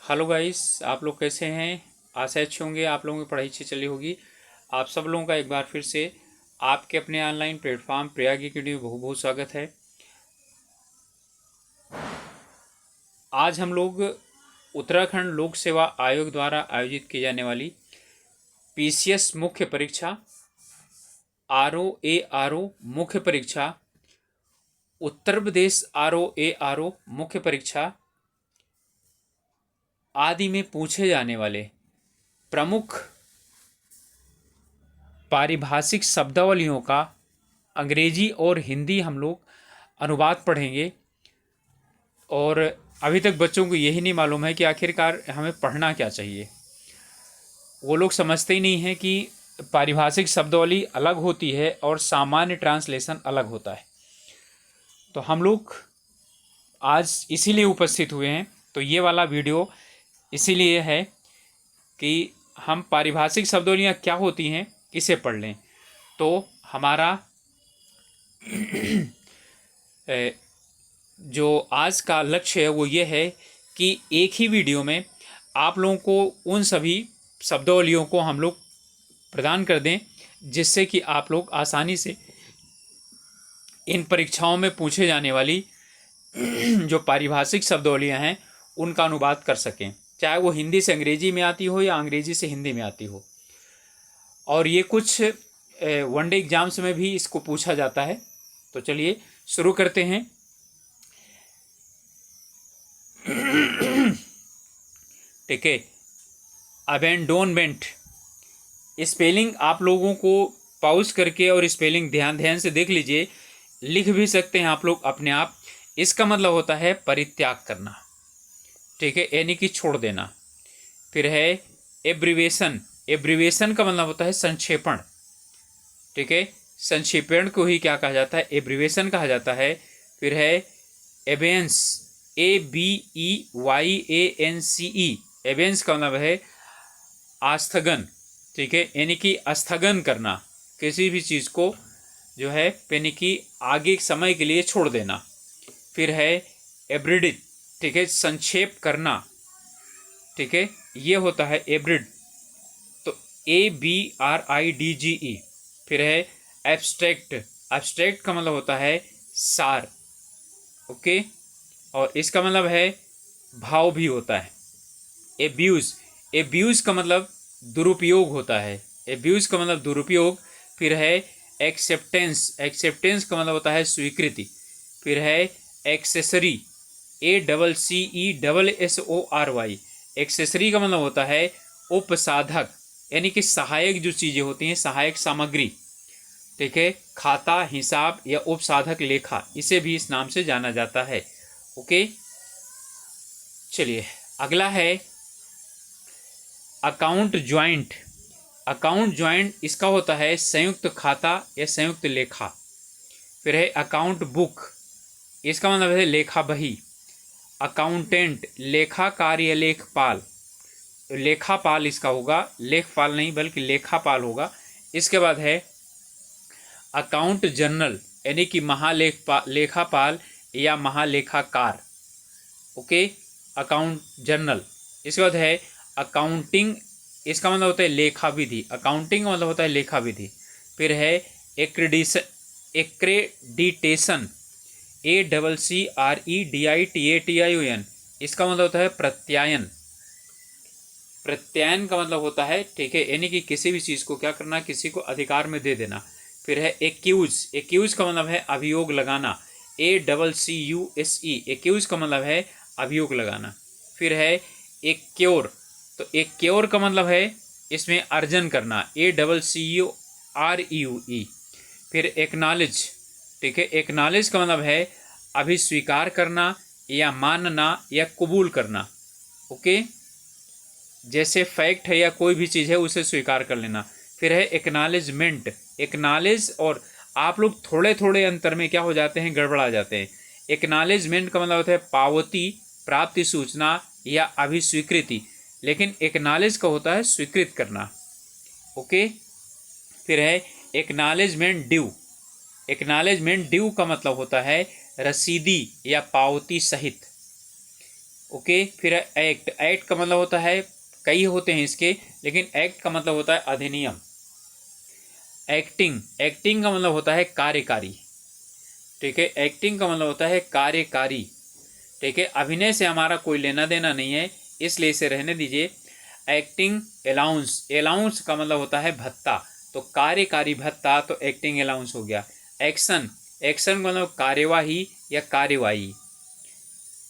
Hello guys, आप लोग कैसे हैं। आशा अच्छे होंगे, आप लोगों की पढ़ाई अच्छी चली होगी। आप सब लोगों का एक बार फिर से आपके अपने ऑनलाइन प्लेटफॉर्म प्रयाग एकेडमी में बहुत बहुत स्वागत है। आज हम लोग उत्तराखंड लोक सेवा आयोग द्वारा आयोजित की जाने वाली पीसीएस मुख्य परीक्षा, आरओ मुख्य परीक्षा, उत्तर प्रदेश आरओ मुख्य परीक्षा आदि में पूछे जाने वाले प्रमुख पारिभाषिक शब्दावलियों का अंग्रेजी और हिंदी हम लोग अनुवाद पढ़ेंगे। और अभी तक बच्चों को यही नहीं मालूम है कि आखिरकार हमें पढ़ना क्या चाहिए। वो लोग समझते ही नहीं हैं कि पारिभाषिक शब्दावली अलग होती है और सामान्य ट्रांसलेशन अलग होता है। तो हम लोग आज इसीलिए उपस्थित हुए हैं। तो ये वाला वीडियो इसीलिए है कि हम पारिभाषिक शब्दावलियाँ क्या होती हैं इसे पढ़ लें। तो हमारा जो आज का लक्ष्य है वो ये है कि एक ही वीडियो में आप लोगों को उन सभी शब्दावलियों को हम लोग प्रदान कर दें, जिससे कि आप लोग आसानी से इन परीक्षाओं में पूछे जाने वाली जो पारिभाषिक शब्दावलियां हैं उनका अनुवाद कर सकें, चाहे वो हिंदी से अंग्रेजी में आती हो या अंग्रेजी से हिंदी में आती हो। और ये कुछ वनडे एग्जाम्स में भी इसको पूछा जाता है। तो चलिए शुरू करते हैं। ठीक है, अबेंडोनमेंट स्पेलिंग आप लोगों को पॉज करके और स्पेलिंग ध्यान ध्यान से देख लीजिए। लिख भी सकते हैं आप लोग अपने आप। इसका मतलब होता है परित्याग करना, ठीक है, यानी कि छोड़ देना। फिर है एब्रीवेशन। एब्रीवेशन का मतलब होता है संक्षेपण, ठीक है, संक्षेपण को ही क्या कहा जाता है, एब्रीवेशन कहा जाता है। फिर है एबेंस, ABEYANCE। एबेंस का मतलब है आस्थगन, ठीक है, यानी कि स्थगन करना, किसी भी चीज़ को जो है यानी कि आगे समय के लिए छोड़ देना। फिर है एब्रिडिट, ठीक है, संक्षेप करना, ठीक है, ये होता है एब्रिड। तो ABRIDGE। फिर है एब्स्ट्रैक्ट। एब्स्ट्रैक्ट का मतलब होता है सार, ओके, और इसका मतलब है भाव भी होता है। एब्यूज़, एब्यूज़ का मतलब दुरुपयोग होता है। एब्यूज़ का मतलब दुरुपयोग। फिर है एक्सेप्टेंस। एक्सेप्टेंस का मतलब होता है स्वीकृति। फिर है एक्सेसरी, ACCESSORY। एक्सेसरी का मतलब होता है उपसाधक, यानी कि सहायक जो चीज़ें होती हैं, सहायक सामग्री, ठीक है, खाता, हिसाब या उपसाधक लेखा, इसे भी इस नाम से जाना जाता है। ओके, चलिए अगला है अकाउंट ज्वाइंट। अकाउंट ज्वाइंट इसका होता है संयुक्त खाता या संयुक्त लेखा। फिर है अकाउंट बुक, इसका मतलब है लेखा बही। अकाउंटेंट, लेखाकार या लेखपाल, तो लेखापाल इसका होगा, लेखपाल नहीं बल्कि लेखापाल होगा। इसके बाद है अकाउंट जनरल, यानी कि लेखापाल या महालेखाकार, ओके, अकाउंट जनरल। इसके बाद है अकाउंटिंग, इसका मतलब होता है लेखा विधि। अकाउंटिंग का मतलब होता है लेखा विधि। फिर है एक्रेडिटेशन, ACCREDITATION, इसका मतलब होता है प्रत्यायन। प्रत्यायन का मतलब होता है, ठीक है, यानी कि किसी भी चीज़ को क्या करना, किसी को अधिकार में दे देना। फिर है एक्यूज। एक्यूज का मतलब है अभियोग लगाना। ACCUSE, एक्यूज का मतलब है अभियोग लगाना। फिर है एक्योर, तो एक्योर का मतलब है इसमें अर्जन करना, ACCUREUE। फिर एक्नॉलेज, ठीक है, एक्नॉलेज का मतलब है अभी स्वीकार करना या मानना या कबूल करना, ओके, जैसे फैक्ट है या कोई भी चीज़ है उसे स्वीकार कर लेना। फिर है एक्नॉलेजमेंट। एक्नॉलेज और आप लोग थोड़े थोड़े अंतर में क्या हो जाते हैं, गड़बड़ा जाते हैं। एक्नॉलेजमेंट का मतलब होता है पावती, प्राप्ति सूचना या अभिस्वीकृति, लेकिन एक्नॉलेज का होता है स्वीकृत करना, ओके। फिर है एक्नॉलेजमेंट ड्यू। एक्नॉलेजमेंट ड्यू का मतलब होता है रसीदी या पावती सहित। ओके। फिर है एक्ट। एक्ट का मतलब होता है, कई होते हैं इसके, लेकिन एक्ट का मतलब होता है अधिनियम। एक्टिंग। एक्टिंग का मतलब होता है कार्यकारी। ठीक है, एक्टिंग का मतलब होता है कार्यकारी। ठीक है, अभिनय से हमारा कोई लेना देना नहीं है, इसलिए इसे रहने दीजिए। Acting allowance. अलाउंस का मतलब होता है भत्ता, तो कार्यकारी भत्ता, तो एक्टिंग अलाउंस हो गया। एक्शन। एक्शन का मतलब कार्यवाही या कार्यवाही।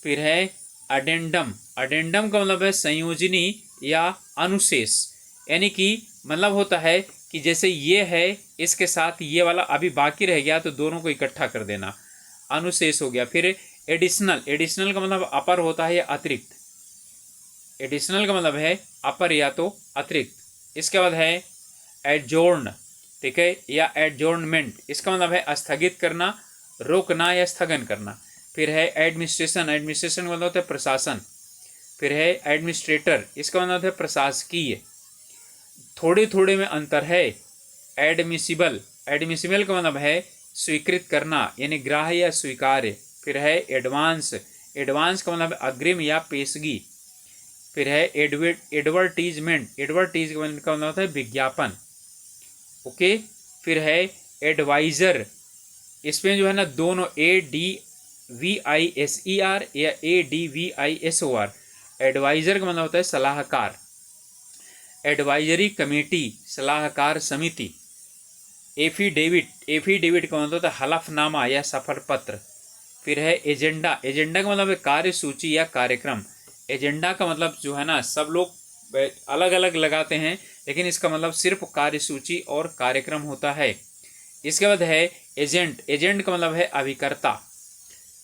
फिर है अडेंडम। अडेंडम का मतलब है संयोजनी या अनुशेष, यानी कि मतलब होता है कि जैसे ये है, इसके साथ ये वाला अभी बाकी रह गया तो दोनों को इकट्ठा कर देना, अनुशेष हो गया। फिर एडिशनल। एडिशनल का मतलब अपर होता है या अतिरिक्त। एडिशनल का मतलब है अपर या तो अतिरिक्त। इसके बाद है एडजोर्न। ठीक है, या एडजोर्नमेंट, इसका मतलब है स्थगित करना, रोकना या स्थगन करना। फिर है एडमिनिस्ट्रेशन। एडमिनिस्ट्रेशन का मतलब होता है प्रशासन। फिर है एडमिनिस्ट्रेटर, इसका मतलब है प्रशासकीय। थोड़े थोड़े में अंतर है। एडमिसिबल। एडमिसिबल का मतलब है स्वीकृत करना, यानी ग्राह्य या स्वीकार्य। फिर है एडवांस। एडवांस का मतलब है अग्रिम या पेशगी। फिर है एडवर्टीजमेंट। एडवर्टीजमेंट का मतलब होता है विज्ञापन। ओके। फिर है एडवाइजर। इसमें जो है ना दोनों ADVISER या ADVISOR। एडवाइजर का मतलब होता है सलाहकार। एडवाइजरी कमेटी, सलाहकार समिति। एफिडेविट। एफिडेविट का मतलब होता है हलफनामा या सफर पत्र। फिर है एजेंडा। एजेंडा का मतलब है कार्यसूची या कार्यक्रम। एजेंडा का मतलब जो है ना सब लोग अलग अलग लगाते हैं, लेकिन इसका मतलब सिर्फ कार्यसूची और कार्यक्रम होता है। इसके बाद है एजेंट। एजेंट का मतलब है अभिकर्ता।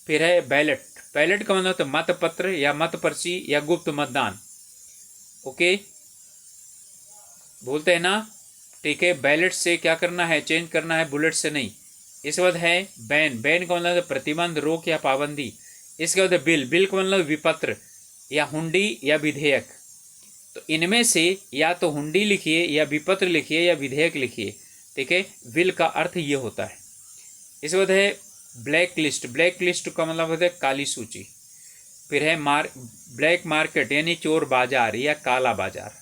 फिर है बैलेट। बैलेट का मतलब होता है मत पत्र या मत पर्ची या गुप्त मतदान। ओके, बोलते हैं ना। ठीक है, बैलेट से क्या करना है, चेंज करना है, बुलेट से नहीं। इसके बाद है बैन। बैन का मतलब है प्रतिबंध, रोक या पाबंदी। इसके बाद है बिल। बिल का मतलब विपत्र या हुंडी या विधेयक। तो इनमें से या तो हुंडी लिखिए या विपत्र लिखिए या विधेयक लिखिए। ठीक है, बिल का अर्थ ये होता है। इसके बाद है ब्लैक लिस्ट। ब्लैक लिस्ट का मतलब होता है काली सूची। फिर है ब्लैक मार्केट, यानी चोर बाजार या काला बाजार।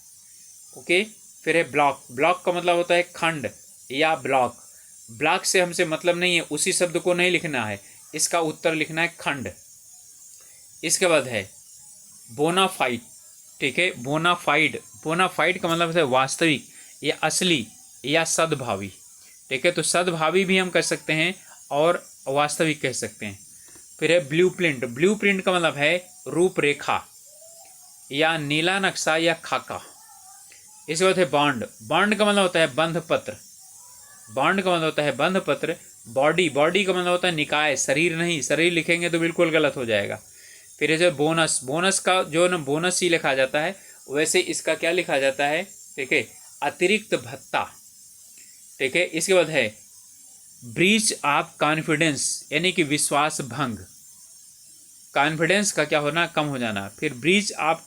ओके। फिर है ब्लॉक। ब्लॉक का मतलब होता है खंड या ब्लॉक। ब्लॉक से हमसे मतलब नहीं है, उसी शब्द को नहीं लिखना है, इसका उत्तर लिखना है खंड। इसके बाद है बोनाफाइड। ठीक है, बोनाफाइड। बोनाफाइड का मतलब है वास्तविक या असली या सद्भावी। ठीक है, तो सद्भावी भी हम कह सकते हैं और वास्तविक कह सकते हैं। फिर है ब्लूप्रिंट। ब्लूप्रिंट का मतलब है रूपरेखा या नीला नक्शा या खाका। इसके बाद है बॉन्ड। बॉन्ड का मतलब होता है बंध पत्र। बॉन्ड का मतलब होता है बंध पत्र। बॉडी। बॉडी का मतलब होता है निकाय, शरीर नहीं, शरीर लिखेंगे तो बिल्कुल गलत हो जाएगा। फिर है जो बोनस। बोनस का जो ना बोनस ही लिखा जाता है, वैसे इसका क्या लिखा जाता है, ठीक है, अतिरिक्त भत्ता। ठीक है, इसके बाद है ब्रीच ऑफ कॉन्फिडेंस, यानी कि विश्वास भंग। कॉन्फिडेंस का क्या होना, कम हो जाना। फिर ब्रीच ऑफ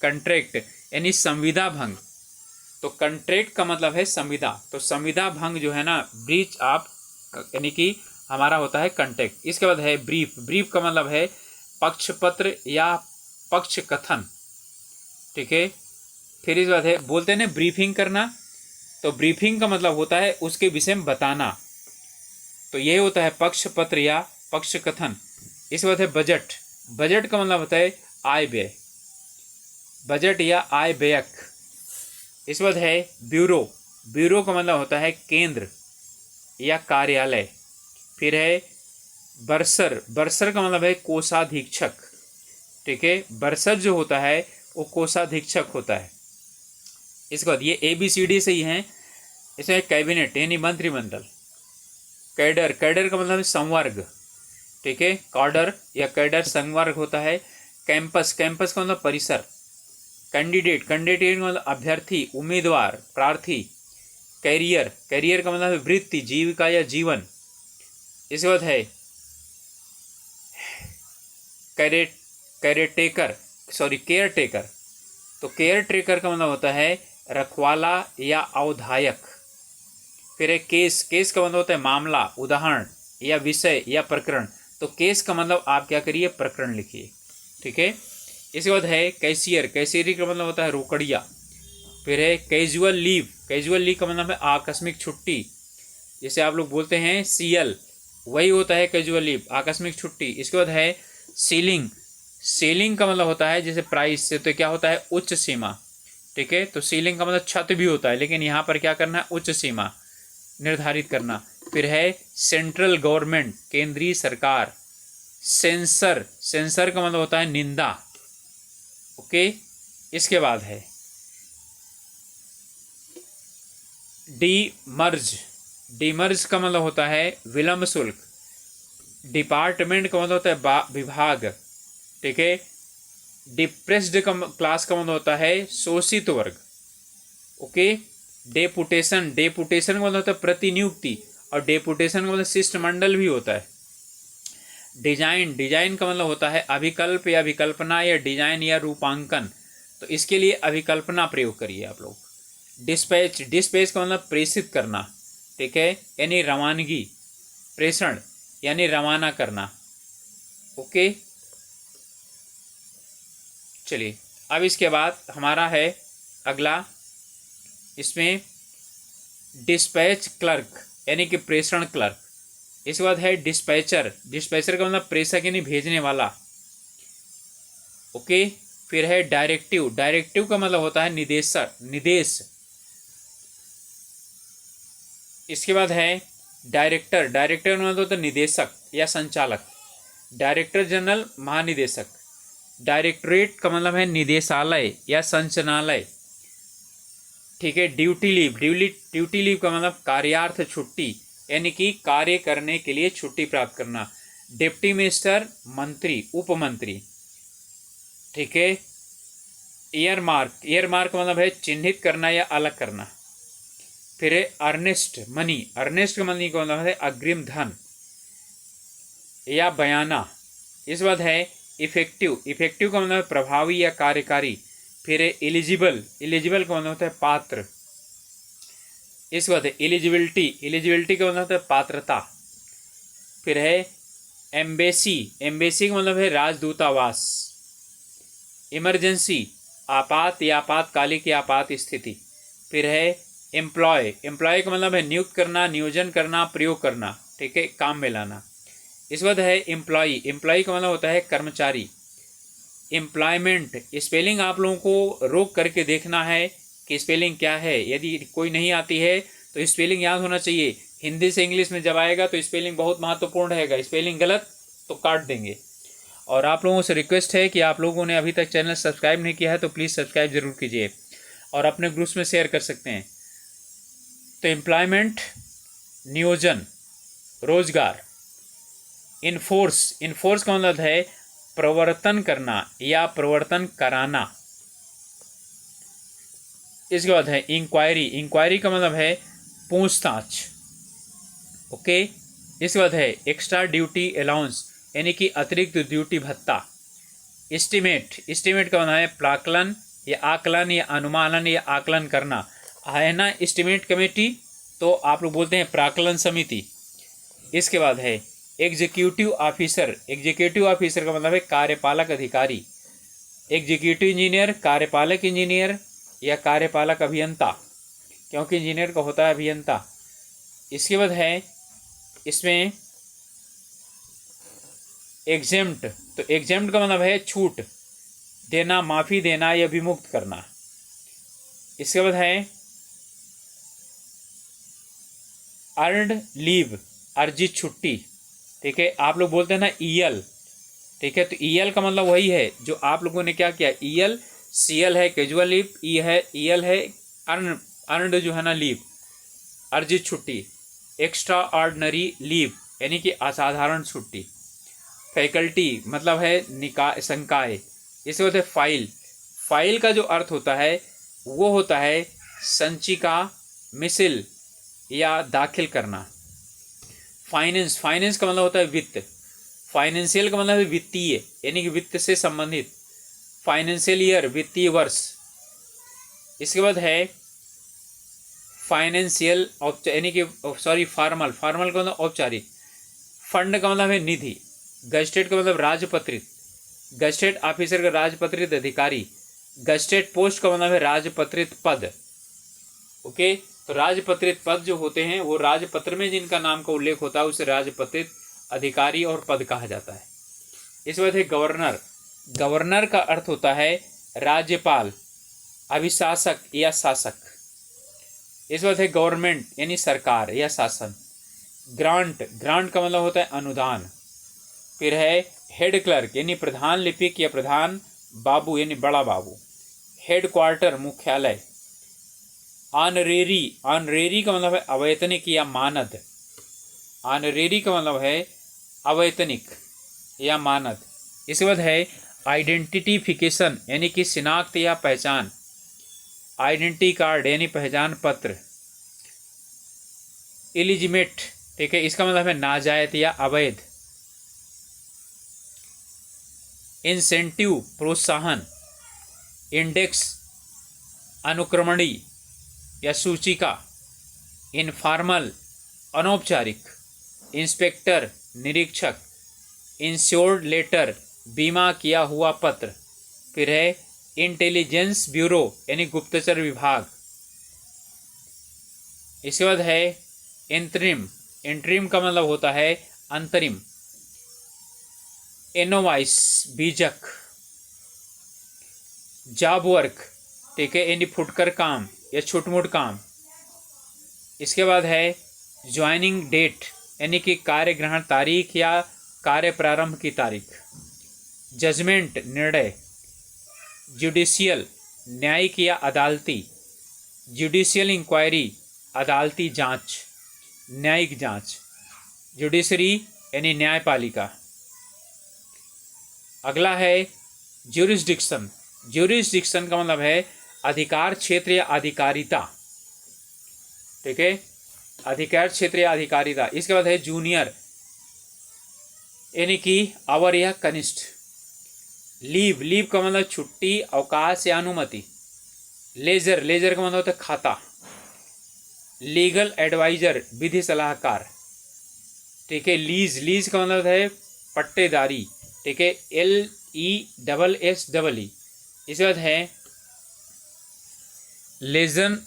कंट्रैक्ट, यानी संविदा भंग। तो कंट्रैक्ट का मतलब है संविदा, तो संविदा भंग जो है ना, ब्रीच ऑफ, यानी कि हमारा होता है कंट्रैक्ट। इसके बाद है ब्रीफ। ब्रीफ का मतलब है पक्षपत्र या पक्ष कथन। ठीक है, फिर इस बात है बोलते हैं ना ब्रीफिंग करना, तो ब्रीफिंग का मतलब होता है उसके विषय में बताना, तो ये होता है पक्ष पत्र या पक्ष कथन। इस बात है बजट। बजट का मतलब होता है आय व्यय, बजट या आय व्ययक। इस बात है ब्यूरो। ब्यूरो का मतलब होता है केंद्र या कार्यालय। फिर है बरसर। बरसर का मतलब है कोषाधीक्षक। ठीक है, बरसर जो होता है वो कोषाधीक्षक होता है। इसके बाद ये ABCD से ही हैं। इसमें कैबिनेट यानी मंत्रिमंडल। कैडर। कैडर का मतलब है संवर्ग। ठीक है, कॉडर या कैडर संवर्ग होता है। कैंपस। कैंपस का मतलब परिसर। कैंडिडेट। कैंडिडेट का मतलब अभ्यर्थी, उम्मीदवार, प्रार्थी। कैरियर। कैरियर का मतलब है वृत्ति, जीविका या जीवन। इसके बाद है केयर टेकर। तो केयर टेकर का मतलब होता है रखवाला या अवधायक। फिर है केस। केस का मतलब होता है मामला, उदाहरण या विषय या प्रकरण। तो केस का मतलब आप क्या करिए, प्रकरण लिखिए। ठीक है, इसके बाद है कैशियर, कैशियरी का मतलब होता है रोकड़िया। फिर है कैजुअल लीव, कैजुअल लीव का मतलब है आकस्मिक छुट्टी, जैसे आप लोग बोलते हैं CL, वही होता है कैजुअल लीव, आकस्मिक छुट्टी। इसके बाद है सीलिंग, सीलिंग का मतलब होता है जैसे प्राइस से, तो क्या होता है उच्च सीमा, ठीक है। तो सीलिंग का मतलब छत भी होता है, लेकिन यहाँ पर क्या करना है, उच्च सीमा निर्धारित करना। फिर है सेंट्रल गवर्नमेंट, केंद्रीय सरकार। सेंसर, सेंसर का मतलब होता है निंदा, ओके। इसके बाद है डीमर्ज, डीमर्ज का मतलब होता है विलंब शुल्क। डिपार्टमेंट का मतलब होता है विभाग, ठीक है। डिप्रेस्ड क्लास का मतलब होता है शोषित वर्ग, ओके। डेपुटेशन, डेपुटेशन का मतलब होता है प्रतिनियुक्ति, और डेपुटेशन का मतलब शिष्टमंडल भी होता है। डिजाइन, डिजाइन का मतलब होता है अभिकल्प या विकल्पना या डिजाइन या रूपांकन, तो इसके लिए अभिकल्पना प्रयोग करिए आप लोग। डिस्पैच, डिस्पैच का मतलब प्रेषित करना, ठीक है, यानी रवानगी, प्रेषण यानी रवाना करना, ओके। चलिए अब इसके बाद हमारा है अगला, इसमें डिस्पैच क्लर्क यानी कि प्रेषण क्लर्क। इसके बाद है डिस्पैचर, डिस्पैचर का मतलब प्रेषक यानी भेजने वाला, ओके। फिर है डायरेक्टिव, डायरेक्टिव का मतलब होता है निदेशक, निर्देश। इसके बाद है डायरेक्टर, डायरेक्टर का मतलब होता है निदेशक या संचालक। डायरेक्टर जनरल महानिदेशक। डायरेक्टरेट का मतलब है निदेशालय या संचालनालय, ठीक है। ड्यूटी लीव, ड्यूटी लीव का मतलब कार्यार्थ छुट्टी, यानी कि कार्य करने के लिए छुट्टी प्राप्त करना। डिप्टी मिनिस्टर मंत्री, उपमंत्री, ठीक है। ईयरमार्क, ईयरमार्क का मतलब है चिन्हित करना या अलग करना। फिर है अर्नेस्ट मनी, अर्नेस्ट का मनी का मतलब है अग्रिम धन या बयाना। इस बाद है इफेक्टिव, इफेक्टिव का मतलब प्रभावी या कार्यकारी। फिर है एलिजिबल, एलिजिबल का मतलब होता है पात्र। इसके बाद है एलिजिबिलिटी, एलिजिबिलिटी का मतलब होता है पात्रता। फिर है एम्बेसी, एम्बेसी का मतलब है राजदूतावास। इमरजेंसी, आपात या आपातकालिक या आपात स्थिति। फिर है एम्प्लॉय, एम्प्लॉय का मतलब है नियुक्त करना, नियोजन करना, प्रयोग करना, ठीक है, काम में लाना। इस बाद है एम्प्लॉई, एम्प्लॉई का मतलब होता है कर्मचारी। एम्प्लॉयमेंट, स्पेलिंग आप लोगों को रोक करके देखना है कि स्पेलिंग क्या है, यदि कोई नहीं आती है तो स्पेलिंग याद होना चाहिए। हिंदी से इंग्लिश में जब आएगा तो स्पेलिंग बहुत महत्वपूर्ण रहेगा, स्पेलिंग गलत तो काट देंगे। और आप लोगों से रिक्वेस्ट है कि आप लोगों ने अभी तक चैनल सब्सक्राइब नहीं किया है तो प्लीज़ सब्सक्राइब जरूर कीजिए और अपने ग्रुप्स में शेयर कर सकते हैं। तो एम्प्लॉयमेंट नियोजन, रोजगार। इन्फोर्स, इन्फोर्स का मतलब है प्रवर्तन करना या प्रवर्तन कराना। इसके बाद है इंक्वायरी, इंक्वायरी का मतलब है पूछताछ, ओके। इसके बाद है एक्स्ट्रा ड्यूटी अलाउंस यानी कि अतिरिक्त ड्यूटी भत्ता। एस्टिमेट, एस्टिमेट का मतलब है प्राकलन या आकलन या अनुमानन या आकलन करना। है ना एस्टिमेट कमेटी, तो आप लोग बोलते हैं प्राकलन समिति। इसके बाद है एग्जीक्यूटिव ऑफिसर, एग्जीक्यूटिव ऑफिसर का मतलब है कार्यपालक अधिकारी। एग्जीक्यूटिव इंजीनियर, कार्यपालक इंजीनियर या कार्यपालक अभियंता, क्योंकि इंजीनियर का होता है अभियंता। इसके बाद है इसमें एग्जेम्प्ट, तो एग्जेम्प्ट का मतलब है छूट देना, माफ़ी देना या विमुक्त करना। इसके बाद है अर्नड लीव, अर्जित छुट्टी, ठीक है। आप लोग बोलते हैं ना ईएल, ठीक है, तो ईएल का मतलब वही है जो आप लोगों ने क्या किया, ईएल। सीएल है कैजुअल लीव, ई है ईएल है अर्नड जो है ना लीव, अर्जित छुट्टी। एक्स्ट्रा ऑर्डिनरी लीव यानी कि असाधारण छुट्टी। फैकल्टी मतलब है निकाय, संकाय। इसके बाद है फाइल, फाइल का जो अर्थ होता है वो होता है संचिका, मिसिल या दाखिल करना। फाइनेंस, फाइनेंस का मतलब होता है वित्त। फाइनेंशियल का मतलब है वित्तीय यानी कि वित्त से संबंधित। फाइनेंशियल ईयर, वित्तीय वर्ष। इसके बाद है फाइनेंशियल यानी कि फॉर्मल, का मतलब औपचारिक। फंड का मतलब है निधि। गजटेड का मतलब राजपत्रित। गजेटेड ऑफिसर का राजपत्रित अधिकारी, गजेटेड पोस्ट का मतलब है राजपत्रित पद। ओके, तो राजपत्रित पद जो होते हैं वो राजपत्र में जिनका नाम का उल्लेख होता है उसे राजपत्रित अधिकारी और पद कहा जाता है। इस बात है गवर्नर। गवर्नर का अर्थ होता है राज्यपाल, अभिशासक या शासक। इस बात है गवर्नमेंट यानी सरकार या शासन। ग्रांट, ग्रांट का मतलब होता है अनुदान। फिर है हेड क्लर्क यानी प्रधान लिपिक या प्रधान बाबू यानी बड़ा बाबू। हेड क्वार्टर मुख्यालय। ऑनरेरी, ऑनरेरी का मतलब है अवैतनिक या मानद। ऑनरेरी का मतलब है अवैतनिक या मानद। इसके बाद है आइडेंटिफिकेशन यानी कि शिनाख्त या पहचान। आइडेंटिटी कार्ड यानी पहचान पत्र। इलिजिमेट, ठीक है, इसका मतलब है नाजायज या अवैध। इंसेंटिव, प्रोत्साहन। इंडेक्स, अनुक्रमणी या सूचिका। इनफॉर्मल, अनौपचारिक। इंस्पेक्टर, निरीक्षक। इंश्योर्ड लेटर, बीमा किया हुआ पत्र। फिर है इंटेलिजेंस ब्यूरो यानी गुप्तचर विभाग। इसके बाद है इंतरिम। इंतरिम का मतलब होता है अंतरिम। इनोवाइस, बीजक। जॉब वर्क, ठीक है, यानी फुटकर काम या छुटमुट काम। इसके बाद है ज्वाइनिंग डेट यानी कि कार्य ग्रहण तारीख या कार्य प्रारंभ की तारीख। जजमेंट, निर्णय। जुडिशियल, न्यायिक या अदालती। जुडिशियल इंक्वायरी, अदालती जांच, न्यायिक जांच। जुडिशरी यानी न्यायपालिका। अगला है ज्यूरिसडिक्शन। ज्यूरिसडिक्शन का मतलब है अधिकार क्षेत्र या अधिकारिता, ठीक है, अधिकार क्षेत्र या अधिकारिता। इसके बाद है जूनियर यानी कि अवर या कनिष्ठ। लीव, लीव का मतलब छुट्टी, अवकाश या अनुमति। लेजर, लेजर का मतलब होता है खाता। लीगल एडवाइजर, विधि सलाहकार, ठीक है। लीज, लीज का मतलब है पट्टेदारी, ठीक है, LESSE। इसके बाद है लेजन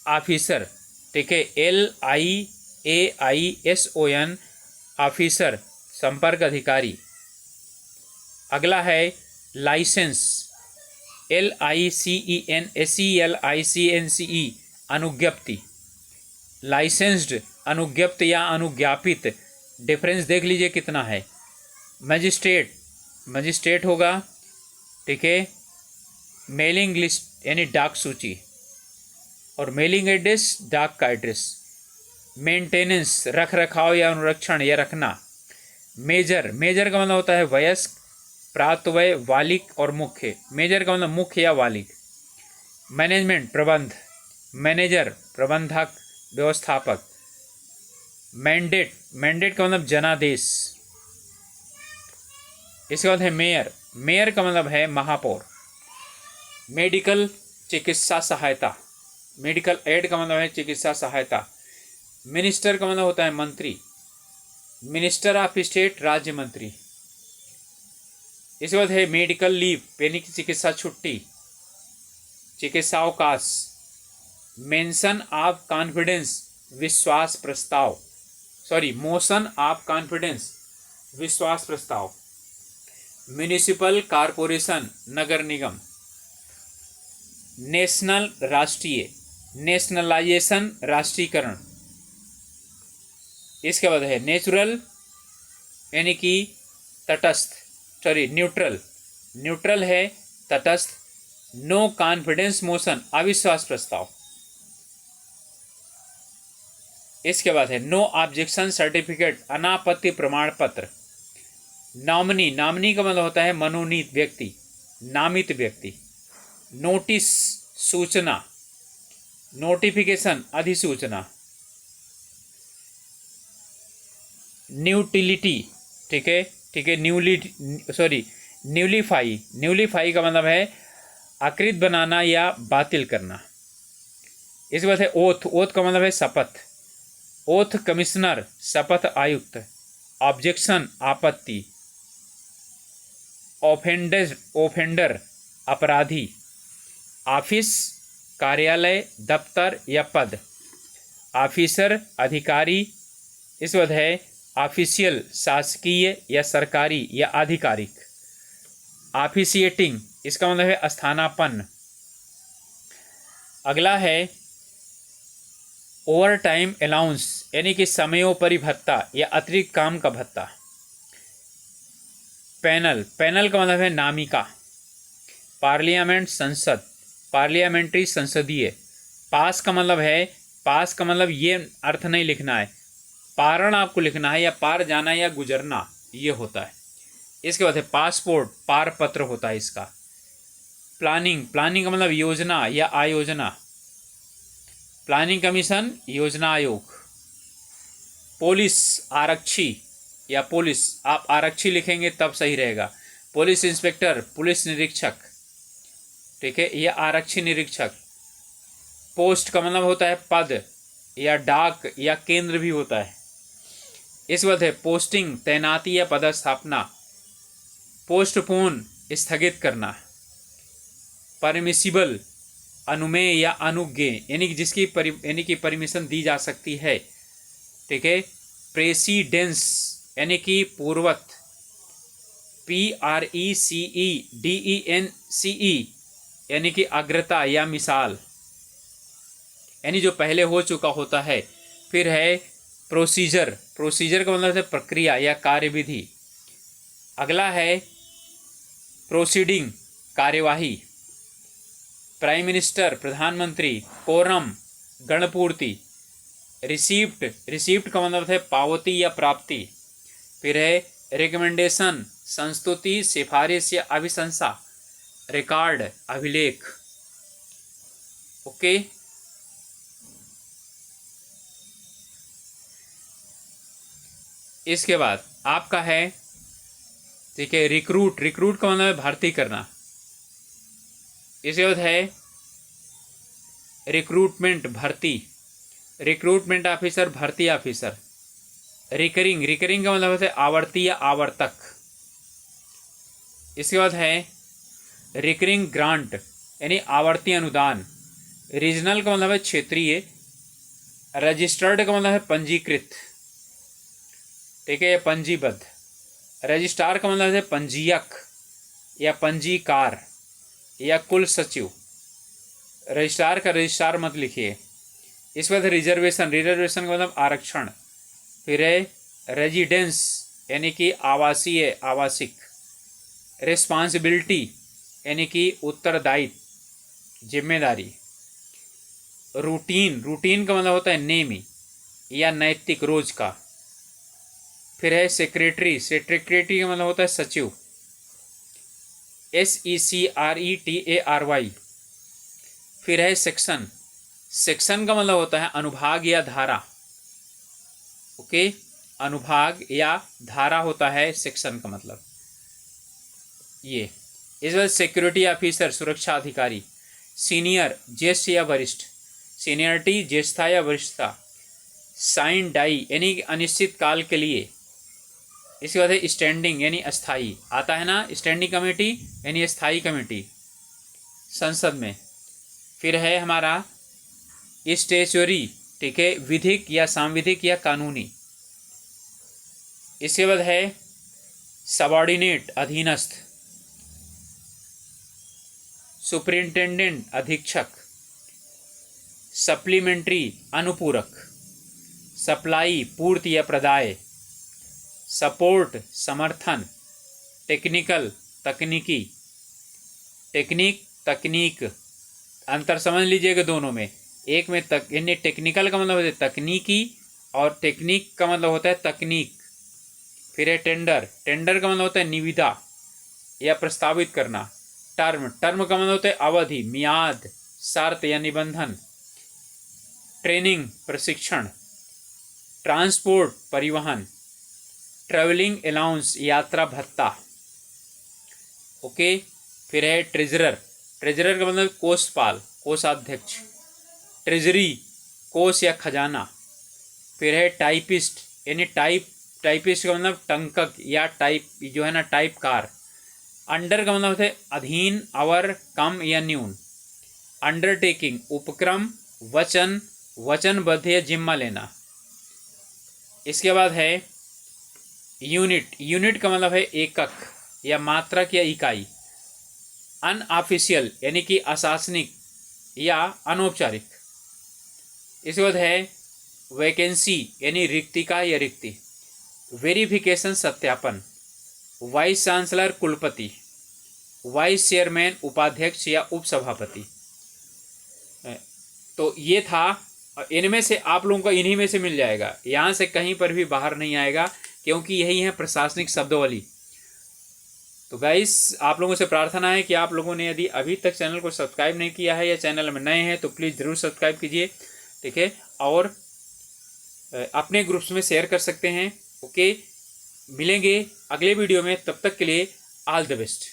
ऑफिसर, ठीक है, LIAISON ऑफिसर, संपर्क अधिकारी। अगला है लाइसेंस, LICENSELICNCE अनुज्ञप्ति। लाइसेंस्ड, अनुज्ञप्त या अनुज्ञापित। डिफरेंस देख लीजिए कितना है। मजिस्ट्रेट, मजिस्ट्रेट होगा, ठीक है। मेलिंग लिस्ट यानी डाक सूची, और मेलिंग एड्रेस डाक का एड्रेस। मेंटेनेंस, रख रखाव या अनुरक्षण या रखना। मेजर, मेजर का मतलब होता है वयस्क, प्रातवय, बालिक और मुख्य। मेजर का मतलब मुख्य या बालिक। मैनेजमेंट, प्रबंध। मैनेजर, प्रबंधक, व्यवस्थापक। मैंडेट, मैंडेट का मतलब जनादेश। इसके बाद है मेयर, मेयर का मतलब है महापौर। मेडिकल, चिकित्सा सहायता। मेडिकल एड का मतलब है चिकित्सा सहायता। मिनिस्टर का मतलब होता है मंत्री। मिनिस्टर ऑफ स्टेट, राज्य मंत्री। इसके बाद है मेडिकल लीव यानी कि चिकित्सा छुट्टी, चिकित्सा अवकाश। मेंशन ऑफ कॉन्फिडेंस, विश्वास प्रस्ताव, सॉरी, मोशन ऑफ कॉन्फिडेंस, विश्वास प्रस्ताव। म्युनिसिपल कॉरपोरेशन, नगर निगम। नेशनल, राष्ट्रीय। नेशनलाइजेशन, राष्ट्रीयकरण। इसके बाद है नेचुरल यानी कि तटस्थ, सॉरी न्यूट्रल। न्यूट्रल है तटस्थ। नो कॉन्फिडेंस मोशन, अविश्वास प्रस्ताव। इसके बाद है नो ऑब्जेक्शन सर्टिफिकेट, अनापत्ति प्रमाण पत्र। नॉमिनी, नॉमिनी का मतलब होता है मनोनीत व्यक्ति, नामित व्यक्ति। नोटिस, सूचना। नोटिफिकेशन, अधिसूचना। न्यूटिलिटी, ठीक है, ठीक है। न्यूलीफाई, न्यूलीफाई का मतलब है आकृत बनाना या बातिल करना। इसके बाद है ओथ, ओथ का मतलब है शपथ। ओथ कमिश्नर, शपथ आयुक्त। ऑब्जेक्शन, आपत्ति। ओफेंडर अपराधी। ऑफिस कार्यालय, दफ्तर या पद। ऑफिसर अधिकारी, इसका मतलब है ऑफिशियल शासकीय या सरकारी या आधिकारिक। ऑफिशिएटिंग, इसका मतलब है स्थानापन्न। अगला है ओवर टाइम अलाउंस, यानी कि समयोपरि भत्ता या अतिरिक्त काम का भत्ता। पैनल, पैनल का मतलब है नामिका। पार्लियामेंट, संसद, पार्लियामेंट्री संसदीय। पास का मतलब है, पास का मतलब ये अर्थ नहीं लिखना है, पारण आपको लिखना है, या पार जाना या गुजरना, ये होता है। इसके बाद है पासपोर्ट, पारपत्र होता है इसका। प्लानिंग, प्लानिंग का मतलब योजना या आयोजना। प्लानिंग कमीशन, योजना आयोग। पुलिस, आरक्षी या पुलिस, आप आरक्षी लिखेंगे तब सही रहेगा। पुलिस इंस्पेक्टर, पुलिस निरीक्षक, ठीक है, यह आरक्षी निरीक्षक। पोस्ट का मतलब होता है पद या डाक या केंद्र भी होता है। इस बात है पोस्टिंग, तैनाती या पदस्थापना। पोस्टपोन, स्थगित करना। परमिसिबल, अनुमेय या अनुज्ञेय, यानी कि जिसकी यानी कि परमिशन दी जा सकती है, ठीक है। प्रेसिडेंस, यानी कि पूर्वत। PRECEDENCE, यानी कि अग्रता या मिसाल, यानी जो पहले हो चुका होता है। फिर है प्रोसीजर, प्रोसीजर का मतलब है प्रक्रिया या कार्यविधि। अगला है प्रोसीडिंग, कार्यवाही। प्राइम मिनिस्टर, प्रधानमंत्री। कोरम, गणपूर्ति। रिसीप्ट, रिसीप्ट का मतलब है पावती या प्राप्ति। फिर है रिकमेंडेशन, संस्तुति, सिफारिश या अभिशंसा। रिकॉर्ड, अभिलेख। ओके, इसके बाद आपका है, ठीक है, रिक्रूट, रिक्रूट का मतलब है भर्ती करना। इसके बाद है रिक्रूटमेंट, भर्ती। रिक्रूटमेंट ऑफिसर, भर्ती ऑफिसर। रिकरिंग, रिकरिंग का मतलब है आवर्ती या आवर्तक। इसके बाद है रिकरिंग ग्रांट, यानी आवर्ती अनुदान। रीजनल का मतलब है क्षेत्रीय। रजिस्टर्ड का मतलब है पंजीकृत, ठीक है, या पंजीबद्ध। रजिस्ट्रार का मतलब है पंजीयक या पंजीकार या कुल सचिव। रजिस्ट्रार का रजिस्ट्रार मत लिखिए। इस बाद रिजर्वेशन, रिजर्वेशन का मतलब आरक्षण। फिर है रेजिडेंस, यानी कि आवासीय, आवासिक। रिस्पॉन्सिबिलिटी, यानी कि उत्तरदायित्व, जिम्मेदारी। रूटीन, रूटीन का मतलब होता है नेमी या नैतिक, रोज का। फिर है सेक्रेटरी, सेक्रेटरी का मतलब होता है सचिव। SECRETARY। फिर है सेक्शन, सेक्शन का मतलब होता है अनुभाग या धारा। ओके, अनुभाग या धारा होता है सेक्शन का मतलब ये। इस बार सिक्योरिटी ऑफिसर, सुरक्षा अधिकारी। सीनियर, ज्येष्ठ या वरिष्ठ। सीनियरिटी, ज्येष्ठता या वरिष्ठता। साइन डाई, यानी अनिश्चित काल के लिए। इसके बाद है स्टैंडिंग, यानी अस्थाई, आता है ना स्टैंडिंग कमेटी, यानी स्थायी कमेटी संसद में। फिर है हमारा स्टेचुरी, ठीक है, विधिक या सांविधिक या कानूनी। इसके बाद है सबॉर्डिनेट, अधीनस्थ। सुपरिंटेंडेंट, अधीक्षक। सप्लीमेंट्री, अनुपूरक। सप्लाई, पूर्ति या प्रदाय। सपोर्ट, समर्थन। टेक्निकल, तकनीकी। टेक्निक, तकनीक, अंतर समझ लीजिएगा दोनों में। एक में यानी टेक्निकल का मतलब होता है तकनीकी और टेक्निक का मतलब होता है तकनीक। फिर है टेंडर, टेंडर का मतलब होता है निविदा या प्रस्तावित करना। टर्म, टर्म का मतलब होता है अवधि, मियाद, शर्त या निबंधन। ट्रेनिंग, प्रशिक्षण। ट्रांसपोर्ट, परिवहन। ट्रेवलिंग अलाउंस, यात्रा भत्ता। ओके, फिर है ट्रेजरर, ट्रेजरर का मतलब कोषपाल, कोषाध्यक्ष। ट्रेजरी, कोष या खजाना। फिर है टाइपिस्ट, यानी टाइपिस्ट का मतलब टंकक या टाइप जो है ना टाइपकार। अंडर का मतलब है अधीन, अवर कम या न्यून। अंडरटेकिंग उपक्रम, वचन, वचनबद्ध या जिम्मा लेना। इसके बाद है यूनिट। यूनिट का मतलब है एकक या मात्रक या इकाई। अनऑफिशियल यानी कि अशासनिक या अनौपचारिक। इसके बाद है वैकेंसी यानी रिक्तिका या रिक्ति। वेरिफिकेशन सत्यापन। वाइस चांसलर कुलपति। वाइस चेयरमैन उपाध्यक्ष या उपसभापति। तो ये था, इनमें से आप लोगों को इन्हीं में से मिल जाएगा, यहाँ से कहीं पर भी बाहर नहीं आएगा, क्योंकि यही है प्रशासनिक शब्दावली। तो गाइस, आप लोगों से प्रार्थना है कि आप लोगों ने यदि अभी तक चैनल को सब्सक्राइब नहीं किया है या चैनल में नए हैं तो प्लीज़ ज़रूर सब्सक्राइब कीजिए, ठीक है, और अपने ग्रुप्स में शेयर कर सकते हैं। ओके, मिलेंगे अगले वीडियो में, तब तक के लिए ऑल द बेस्ट।